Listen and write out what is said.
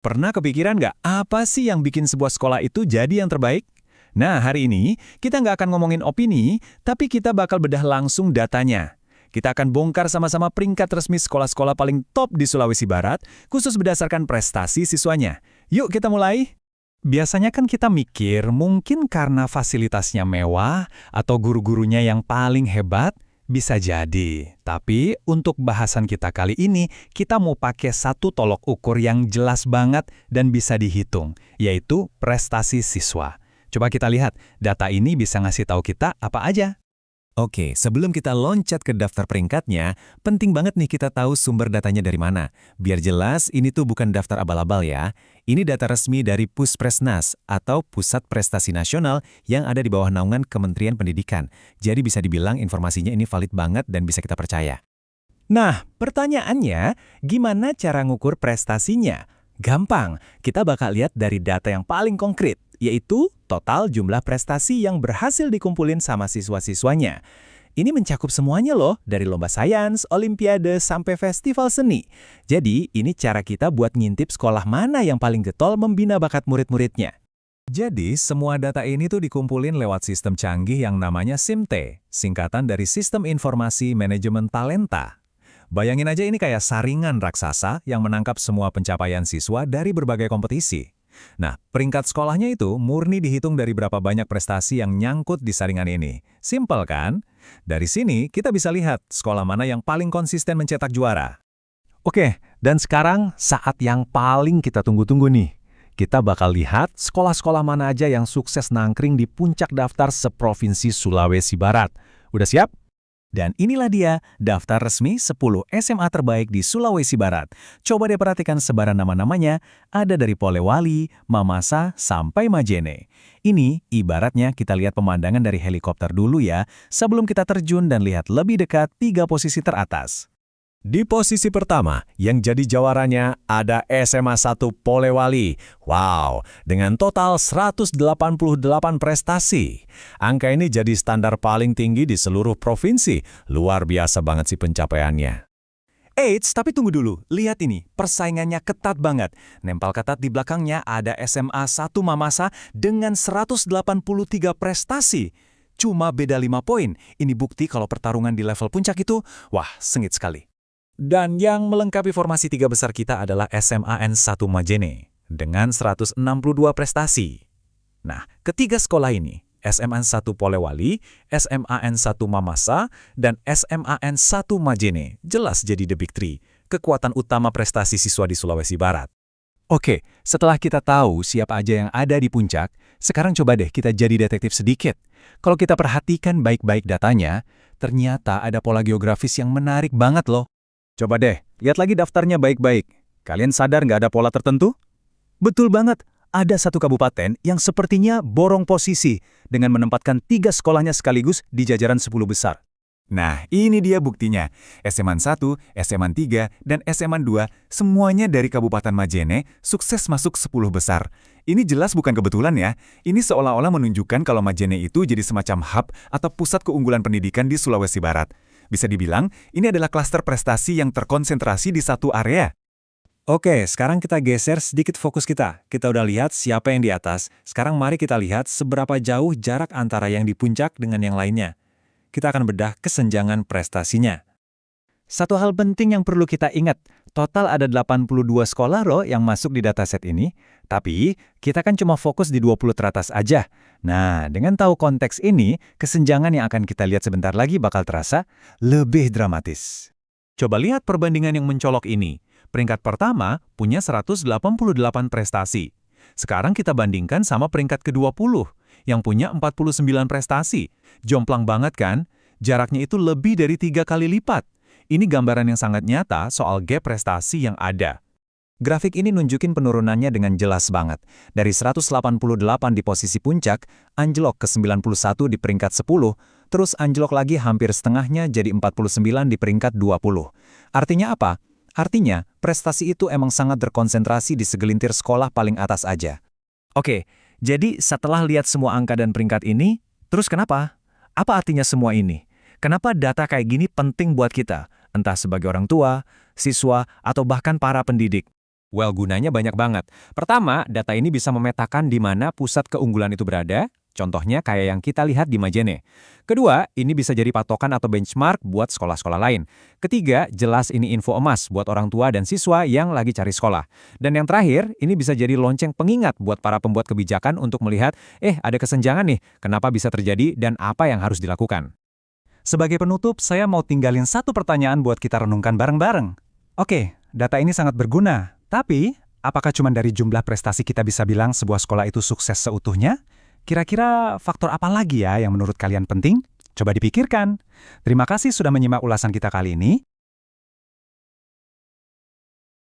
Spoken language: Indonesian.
Pernah kepikiran nggak apa sih yang bikin sebuah sekolah itu jadi yang terbaik? Nah, hari ini kita nggak akan ngomongin opini, tapi kita bakal bedah langsung datanya. Kita akan bongkar sama-sama peringkat resmi sekolah-sekolah paling top di Sulawesi Barat, khusus berdasarkan prestasi siswanya. Yuk kita mulai! Biasanya kan kita mikir mungkin karena fasilitasnya mewah atau guru-gurunya yang paling hebat, bisa jadi. Tapi untuk bahasan kita kali ini, kita mau pakai satu tolok ukur yang jelas banget dan bisa dihitung, yaitu prestasi siswa. Coba kita lihat, data ini bisa ngasih tahu kita apa aja. Oke, sebelum kita loncat ke daftar peringkatnya, penting banget nih kita tahu sumber datanya dari mana. Biar jelas, ini tuh bukan daftar abal-abal ya. Ini data resmi dari Puspresnas atau Pusat Prestasi Nasional yang ada di bawah naungan Kementerian Pendidikan. Jadi bisa dibilang informasinya ini valid banget dan bisa kita percaya. Nah, pertanyaannya, gimana cara ngukur prestasinya? Gampang, kita bakal lihat dari data yang paling konkret, yaitu total jumlah prestasi yang berhasil dikumpulin sama siswa-siswanya. Ini mencakup semuanya loh, dari lomba sains, olimpiade, sampai festival seni. Jadi, ini cara kita buat ngintip sekolah mana yang paling getol membina bakat murid-muridnya. Jadi, semua data ini tuh dikumpulin lewat sistem canggih yang namanya SIMT, singkatan dari Sistem Informasi Manajemen Talenta. Bayangin aja ini kayak saringan raksasa yang menangkap semua pencapaian siswa dari berbagai kompetisi. Nah, peringkat sekolahnya itu murni dihitung dari berapa banyak prestasi yang nyangkut di saringan ini. Simpel kan? Dari sini kita bisa lihat sekolah mana yang paling konsisten mencetak juara. Oke, dan sekarang saat yang paling kita tunggu-tunggu nih. Kita bakal lihat sekolah-sekolah mana aja yang sukses nangkring di puncak daftar seprovinsi Sulawesi Barat. Udah siap? Dan inilah dia daftar resmi 10 SMA terbaik di Sulawesi Barat. Coba deh perhatikan sebaran nama-namanya, ada dari Polewali, Mamasa, sampai Majene. Ini ibaratnya kita lihat pemandangan dari helikopter dulu ya, sebelum kita terjun dan lihat lebih dekat 3 posisi teratas. Di posisi pertama, yang jadi jawarannya ada SMA 1 Polewali. Wow, dengan total 188 prestasi. Angka ini jadi standar paling tinggi di seluruh provinsi. Luar biasa banget sih pencapaiannya. Eits, tapi tunggu dulu. Lihat ini, persaingannya ketat banget. Nempel ketat di belakangnya ada SMA 1 Mamasa dengan 183 prestasi. Cuma beda 5 poin. Ini bukti kalau pertarungan di level puncak itu, wah, sengit sekali. Dan yang melengkapi formasi 3 besar kita adalah SMAN 1 Majene dengan 162 prestasi. Nah, ketiga sekolah ini, SMAN 1 Polewali, SMAN 1 Mamasa, dan SMAN 1 Majene, jelas jadi the big three, kekuatan utama prestasi siswa di Sulawesi Barat. Oke, setelah kita tahu siapa aja yang ada di puncak, sekarang coba deh kita jadi detektif sedikit. Kalau kita perhatikan baik-baik datanya, ternyata ada pola geografis yang menarik banget loh. Coba deh, lihat lagi daftarnya baik-baik. Kalian sadar nggak ada pola tertentu? Betul banget, ada satu kabupaten yang sepertinya borong posisi dengan menempatkan 3 sekolahnya sekaligus di jajaran 10 besar. Nah, ini dia buktinya. SMAN 1, SMAN 3, dan SMAN 2, semuanya dari Kabupaten Majene, sukses masuk 10 besar. Ini jelas bukan kebetulan ya. Ini seolah-olah menunjukkan kalau Majene itu jadi semacam hub atau pusat keunggulan pendidikan di Sulawesi Barat. Bisa dibilang, ini adalah klaster prestasi yang terkonsentrasi di satu area. Oke, sekarang kita geser sedikit fokus kita. Kita udah lihat siapa yang di atas. Sekarang mari kita lihat seberapa jauh jarak antara yang di puncak dengan yang lainnya. Kita akan bedah kesenjangan prestasinya. Satu hal penting yang perlu kita ingat, total ada 82 sekolah loh yang masuk di dataset ini, tapi kita kan cuma fokus di 20 teratas aja. Nah, dengan tahu konteks ini, kesenjangan yang akan kita lihat sebentar lagi bakal terasa lebih dramatis. Coba lihat perbandingan yang mencolok ini. Peringkat pertama punya 188 prestasi. Sekarang kita bandingkan sama peringkat ke-20, yang punya 49 prestasi. Jomplang banget kan? Jaraknya itu lebih dari 3 kali lipat. Ini gambaran yang sangat nyata soal gap prestasi yang ada. Grafik ini nunjukin penurunannya dengan jelas banget. Dari 188 di posisi puncak, anjlok ke 91 di peringkat 10, terus anjlok lagi hampir setengahnya jadi 49 di peringkat 20. Artinya apa? Artinya, prestasi itu emang sangat terkonsentrasi di segelintir sekolah paling atas aja. Oke, jadi setelah lihat semua angka dan peringkat ini, terus kenapa? Apa artinya semua ini? Kenapa data kayak gini penting buat kita? Entah sebagai orang tua, siswa, atau bahkan para pendidik. Well, gunanya banyak banget. Pertama, data ini bisa memetakan di mana pusat keunggulan itu berada, contohnya kayak yang kita lihat di Majene. Kedua, ini bisa jadi patokan atau benchmark buat sekolah-sekolah lain. Ketiga, jelas ini info emas buat orang tua dan siswa yang lagi cari sekolah. Dan yang terakhir, ini bisa jadi lonceng pengingat buat para pembuat kebijakan untuk melihat, ada kesenjangan nih, kenapa bisa terjadi dan apa yang harus dilakukan. Sebagai penutup, saya mau tinggalin satu pertanyaan buat kita renungkan bareng-bareng. Oke, data ini sangat berguna. Tapi, apakah cuma dari jumlah prestasi kita bisa bilang sebuah sekolah itu sukses seutuhnya? Kira-kira faktor apa lagi ya yang menurut kalian penting? Coba dipikirkan. Terima kasih sudah menyimak ulasan kita kali ini.